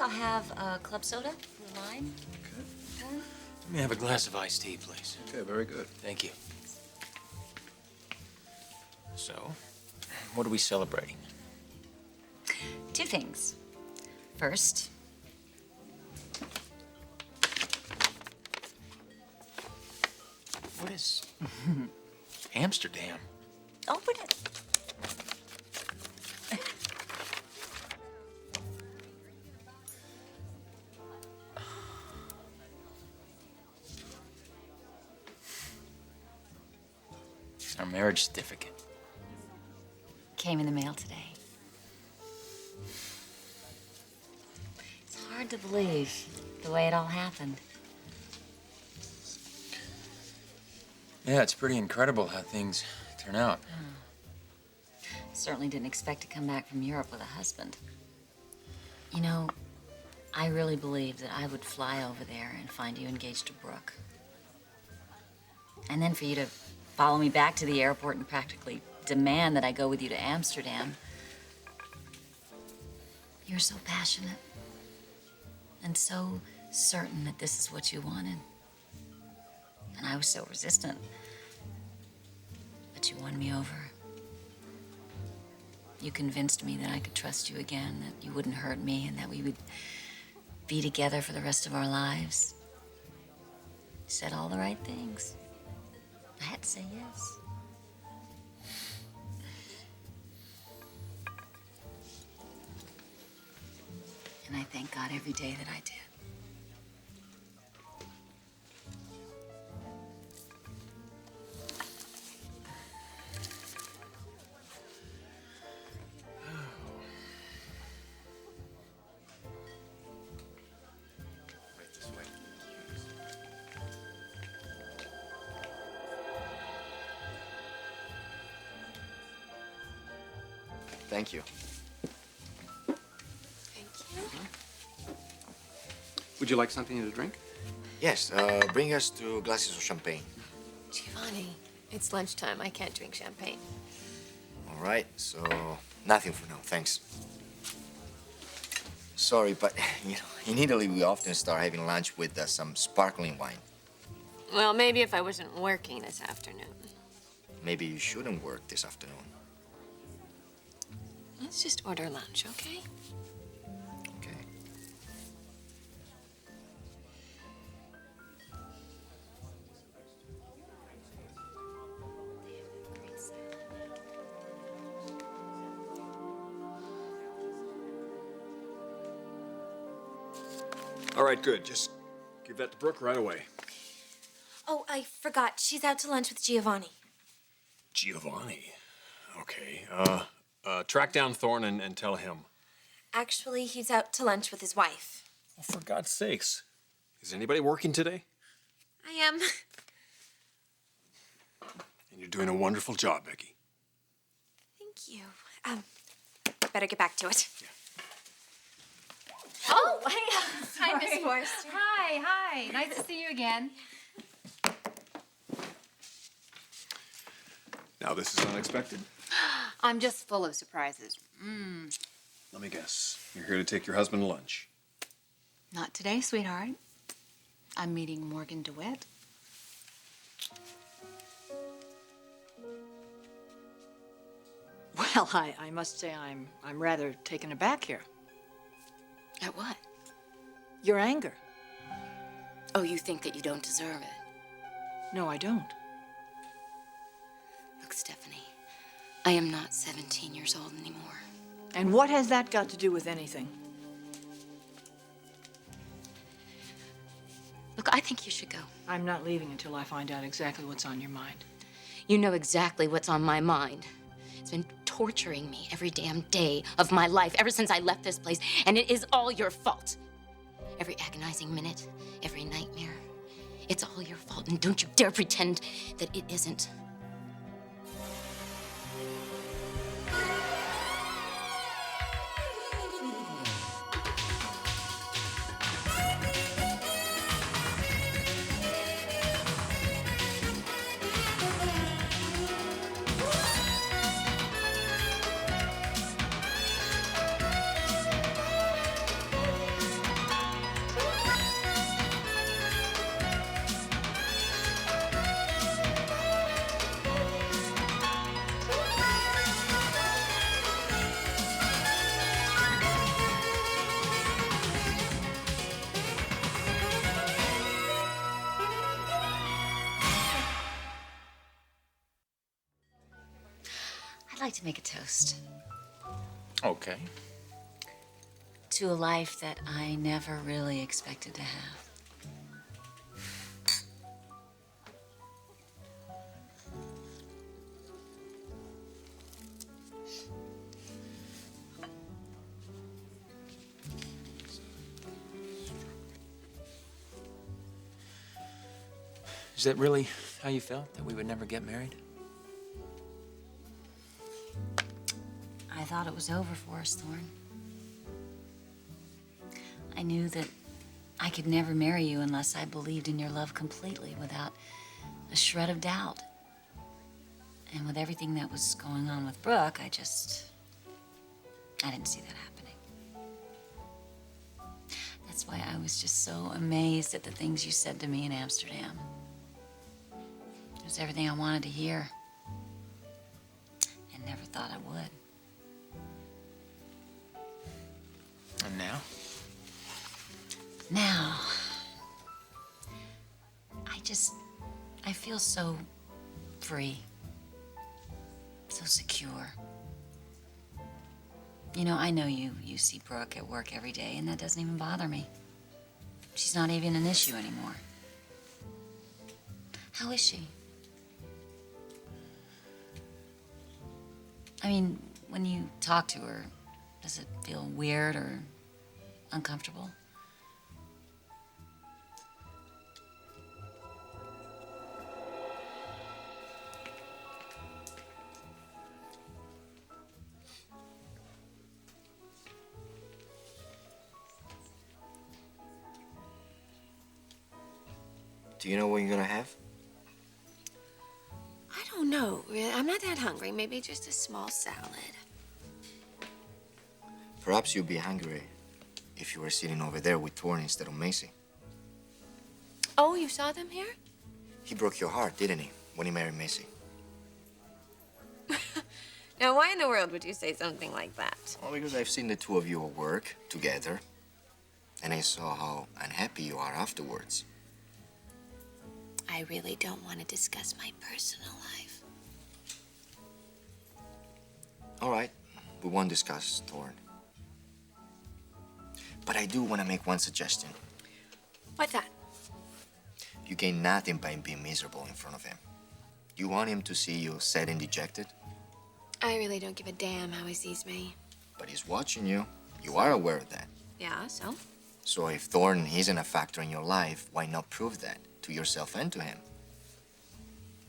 I'll have a club soda, lime. Okay. Okay. Let me have a glass of iced tea, please. Okay, very good. Thank you. So, what are we celebrating? Two things. First, What is Amsterdam? open it. Our marriage certificate. Came in the mail today. It's hard to believe the way it all happened. Yeah, it's pretty incredible how things turn out. Certainly didn't expect to come back from Europe with a husband. You know, I really believed that I would fly over there and find you engaged to Brooke. And then for you to follow me back to the airport and practically demand that I go with you to Amsterdam. You're so passionate and so certain that this is what you wanted. And I was so resistant. But you won me over. You convinced me that I could trust you again, that you wouldn't hurt me, and that we would be together for the rest of our lives. You said all the right things. I had to say yes. And I thank God every day that I did. Right this way. Thank you. Thank you. Would you like something to drink? Yes, bring us 2 glasses of champagne. Giovanni, it's lunchtime. I can't drink champagne. All right, so nothing for now, thanks. Sorry, but you know, in Italy we often start having lunch with some sparkling wine. Well, maybe if I wasn't working this afternoon. Maybe you shouldn't work this afternoon. Let's just order lunch, okay? Okay. All right, good. Just give that to Brooke right away. Oh, I forgot. She's out to lunch with Giovanni. Giovanni. Okay. Track down Thorne and tell him. Actually, he's out to lunch with his wife. Oh, for God's sakes. Is anybody working today? I am. And you're doing a wonderful job, Becky. Thank you. Better get back to it. Yeah. Oh, hi, Miss Forrester. Hi. Nice to see you again. Now, this is unexpected. I'm just full of surprises. Let me guess. You're here to take your husband to lunch. Not today, sweetheart. I'm meeting Morgan DeWitt. Well, I must say I'm rather taken aback here. At what? Your anger. Oh, you think that you don't deserve it? No, I don't. Look, Stephanie, I am not 17 years old anymore. And what has that got to do with anything? Look, I think you should go. I'm not leaving until I find out exactly what's on your mind. You know exactly what's on my mind. It's been torturing me every damn day of my life ever since I left this place, and it is all your fault. Every agonizing minute, every nightmare. It's all your fault, and don't you dare pretend that it isn't. like to make a toast Okay. to a life that I never really expected to have. Is that really how you felt? That we would never get married? I thought it was over for us, Thorne. I knew that I could never marry you unless I believed in your love completely, without a shred of doubt. And with everything that was going on with Brooke, I didn't see that happening. That's why I was just so amazed at the things you said to me in Amsterdam. It was everything I wanted to hear, and never thought I would. And now? Now, I feel so free, so secure. You know, I know you see Brooke at work every day, and that doesn't even bother me. She's not even an issue anymore. How is she? I mean, when you talk to her, does it feel weird or uncomfortable? Do you know what you're gonna have? I don't know. I'm not that hungry. Maybe just a small salad. Perhaps you'd be hungry if you were sitting over there with Thorne instead of Macy. Oh, you saw them here? He broke your heart, didn't he, when he married Macy? Now, why in the world would you say something like that? Well, because I've seen the two of you at work together, and I saw how unhappy you are afterwards. I really don't want to discuss my personal life. All right, we won't discuss Thorne. But I do want to make one suggestion. What's that? You gain nothing by being miserable in front of him. You want him to see you sad and dejected, I really don't give a damn how he sees me. but he's watching you. You are aware of that. Yeah, so? So if Thorne isn't a factor in your life, why not prove that to yourself and to him?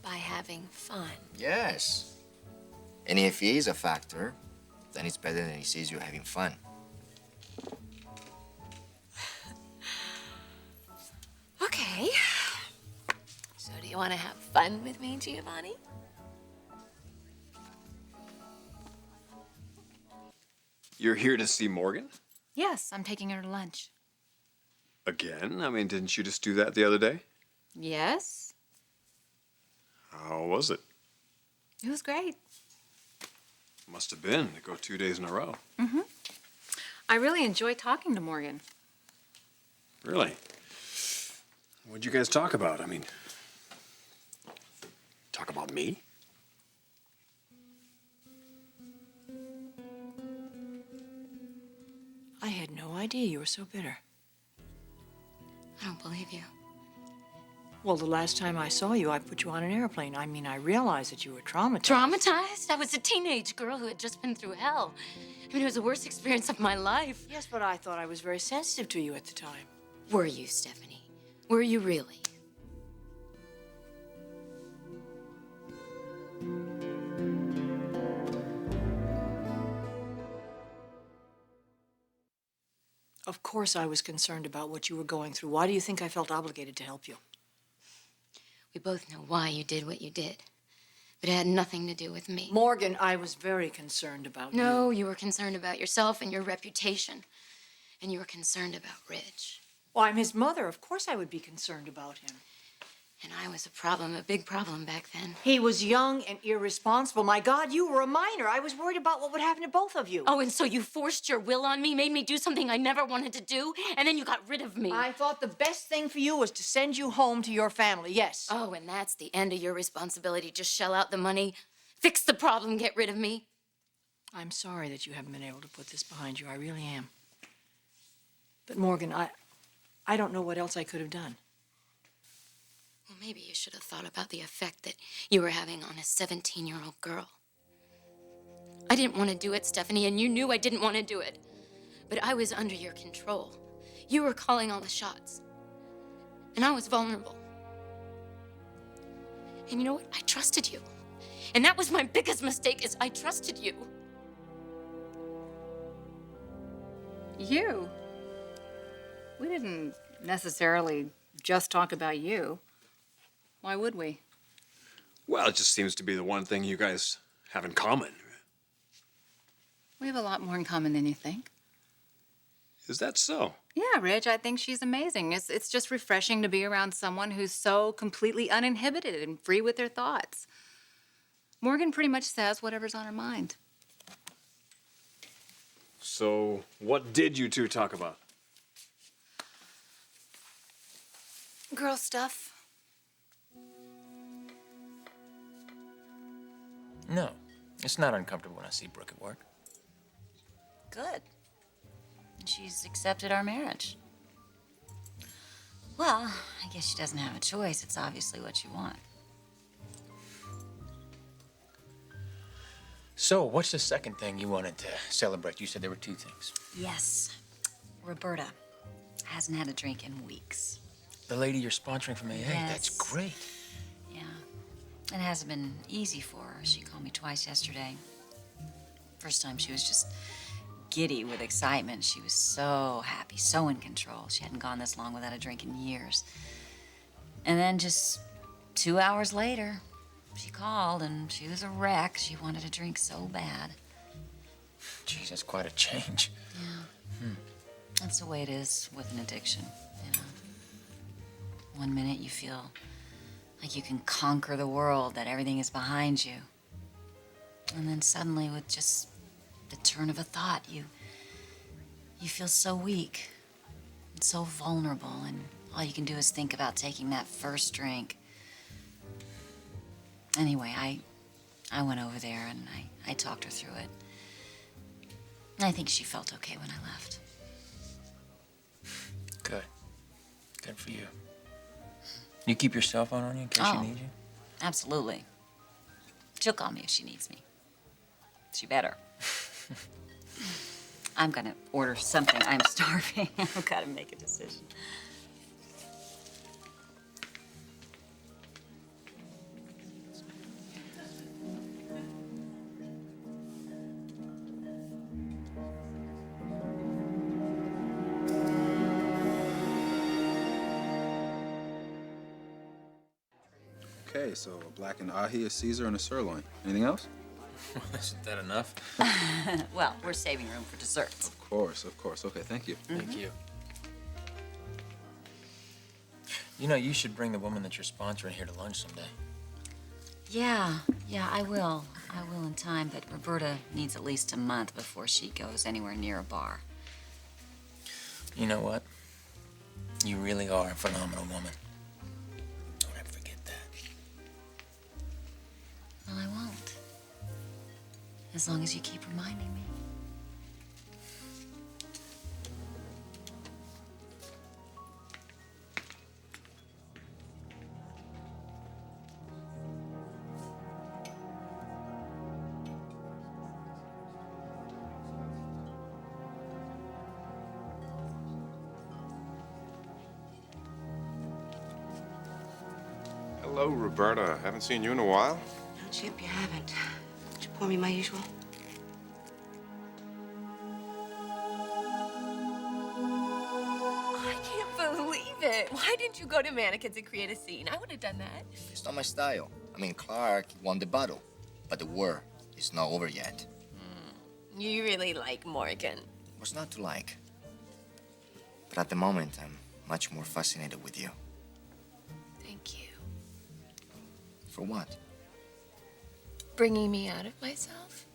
By having fun. Yes. And if he is a factor, then it's better than he sees you having fun. Okay. So do you want to have fun with me, Giovanni? You're here to see Morgan? Yes, I'm taking her to lunch. Again? I mean, didn't you just do that the other day? Yes? How was it? It was great. Must have been to go 2 days in a row. I really enjoyed talking to Morgan. Really? What'd you guys talk about? I mean, talk about me? I had no idea you were so bitter. I don't believe you. Well, the last time I saw you, I put you on an airplane. I mean, I realized that you were traumatized. Traumatized? I was a teenage girl who had just been through hell. I mean, it was the worst experience of my life. Yes, but I thought I was very sensitive to you at the time. Were you, Stephanie? Were you really? Of course I was concerned about what you were going through. Why do you think I felt obligated to help you? We both know why you did what you did. But it had nothing to do with me. Morgan, I was very concerned about you. No, you were concerned about yourself and your reputation. And you were concerned about Rich. Well, I'm his mother. Of course I would be concerned about him. And I was a big problem back then. He was young and irresponsible. My God, you were a minor. I was worried about what would happen to both of you. Oh, and so you forced your will on me, made me do something I never wanted to do, and then you got rid of me. I thought the best thing for you was to send you home to your family, yes. Oh, and that's the end of your responsibility. Just shell out the money, fix the problem, get rid of me. I'm sorry that you haven't been able to put this behind you. I really am. But Morgan, I don't know what else I could have done. Well, maybe you should have thought about the effect that you were having on a 17-year-old girl. I didn't want to do it, Stephanie, and you knew I didn't want to do it. But I was under your control. You were calling all the shots. And I was vulnerable. And you know what? I trusted you. And that was my biggest mistake, is I trusted you. You? We didn't necessarily just talk about you. Why would we? Well, it just seems to be the one thing you guys have in common. We have a lot more in common than you think. Is that so? Yeah, Rich, I think she's amazing. It's just refreshing to be around someone who's so completely uninhibited and free with their thoughts. Morgan pretty much says whatever's on her mind. So, what did you two talk about? Girl stuff. No, it's not uncomfortable when I see Brooke at work. Good. And she's accepted our marriage. Well, I guess she doesn't have a choice. It's obviously what you want. So, what's the second thing you wanted to celebrate? You said there were two things. Yes. Roberta hasn't had a drink in weeks. The lady you're sponsoring from AA, that's Yes. great. Yeah. It hasn't been easy for her. She called me twice yesterday. First time she was just giddy with excitement. She was so happy, so in control. She hadn't gone this long without a drink in years. And then just 2 hours later, she called and she was a wreck. She wanted a drink so bad. Geez, that's quite a change. That's the way it is with an addiction, you know. One minute you feel like you can conquer the world, that everything is behind you. And then suddenly, with just the turn of a thought, you feel so weak and so vulnerable, and all you can do is think about taking that first drink. Anyway, I went over there and I talked her through it. I think she felt okay when I left. Good. Good for you. You keep your cell phone on you in case she needs you? Absolutely. She'll call me if she needs me. She better. I'm gonna order something. I'm starving. I've gotta make a decision. Okay, so a black and ahi, a Caesar, and a sirloin. Anything else? Isn't that enough? Well, we're saving room for desserts. Of course, of course. Okay, thank you. Thank you. You know, you should bring the woman that you're sponsoring here to lunch someday. Yeah, I will. I will in time, but Roberta needs at least a month before she goes anywhere near a bar. You know what? You really are a phenomenal woman. Don't ever forget that. Well, I won't. As long as you keep reminding me. Hello, Roberta. Haven't seen you in a while. No, Chip, you haven't. Would you pour me my usual? I can't believe it. Why didn't you go to mannequins and create a scene? I would have done that. It's not my style. I mean, Clark won the battle, but the war is not over yet. You really like Morgan. What's not to like? But at the moment, I'm much more fascinated with you. Thank you. For what? Bringing me out of myself.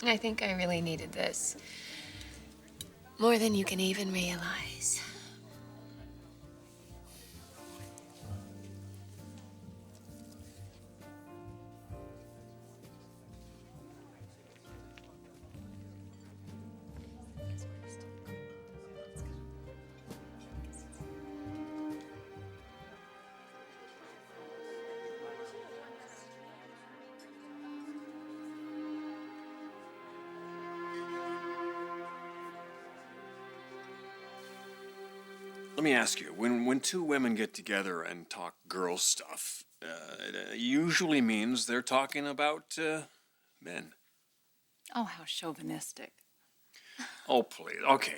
I think I really needed this. More than you can even realize. Let me ask you, when two women get together and talk girl stuff, it usually means they're talking about men. Oh, how chauvinistic. Oh, please. Okay.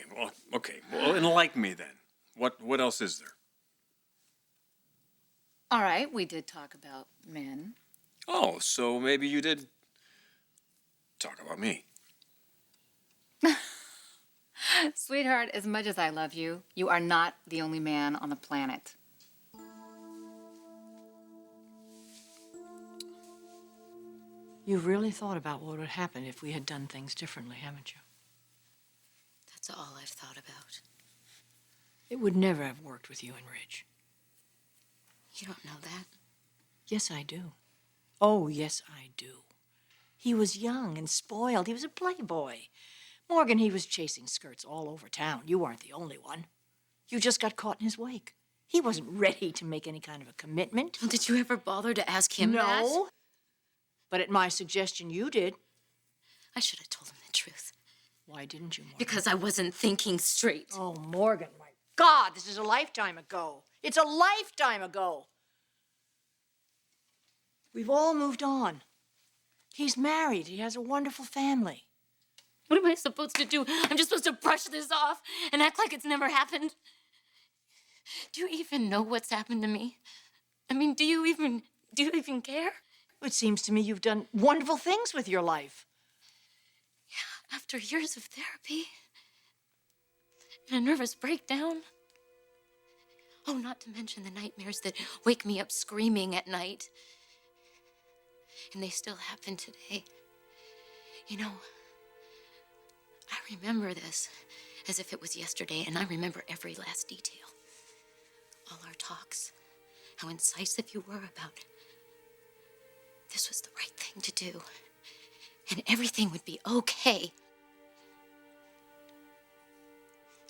Well, enlighten me then. What else is there? All right, we did talk about men. Oh, so maybe you did talk about me. Sweetheart, as much as I love you, you are not the only man on the planet. You've really thought about what would happen if we had done things differently, haven't you? That's all I've thought about. It would never have worked with you and Rich. You don't know that. Yes, I do. Oh, yes, I do. He was young and spoiled. He was a playboy. Morgan, he was chasing skirts all over town. You weren't the only one. You just got caught in his wake. He wasn't ready to make any kind of a commitment. Well, did you ever bother to ask him that? No. But at my suggestion, you did. I should have told him the truth. Why didn't you, Morgan? Because I wasn't thinking straight. Oh, Morgan, my God, this is a lifetime ago. It's a lifetime ago. We've all moved on. He's married. He has a wonderful family. What am I supposed to do? I'm just supposed to brush this off and act like it's never happened? Do you even know what's happened to me? I mean, do you even care? It seems to me you've done wonderful things with your life. Yeah, after years of therapy and a nervous breakdown. Oh, not to mention the nightmares that wake me up screaming at night. And they still happen today. You know, I remember this as if it was yesterday, and I remember every last detail. All our talks, how incisive you were about this was the right thing to do, and everything would be okay.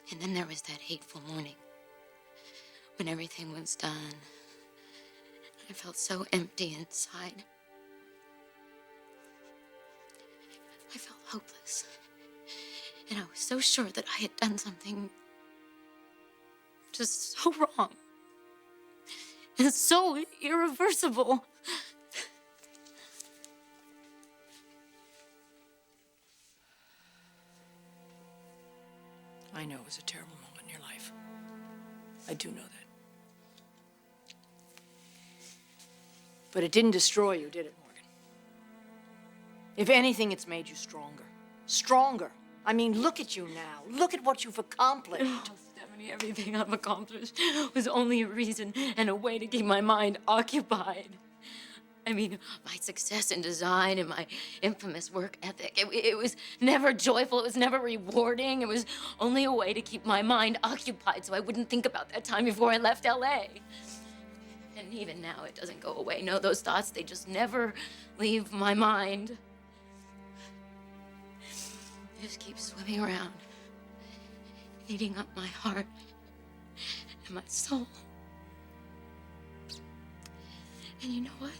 And then there was that hateful morning when everything was done. I felt so empty inside. I felt hopeless. And I was so sure that I had done something just so wrong. And so irreversible. I know it was a terrible moment in your life. I do know that. But it didn't destroy you, did it, Morgan? If anything, it's made you stronger. Stronger. I mean, look at you now. Look at what you've accomplished. Oh, Stephanie, everything I've accomplished was only a reason and a way to keep my mind occupied. I mean, my success in design and my infamous work ethic, it was never joyful, it was never rewarding. It was only a way to keep my mind occupied so I wouldn't think about that time before I left LA. And even now, it doesn't go away. No, those thoughts, they just never leave my mind. They just keep swimming around, eating up my heart and my soul. And you know what?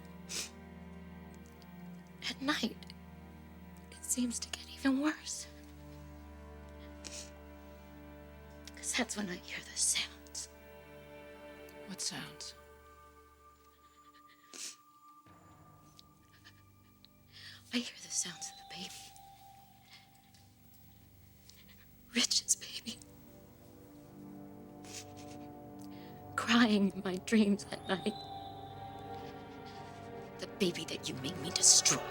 At night, it seems to get even worse. Because that's when I hear the sounds. What sounds? I hear the sounds of the baby. Rich's baby. Crying in my dreams at night. The baby that you made me destroy.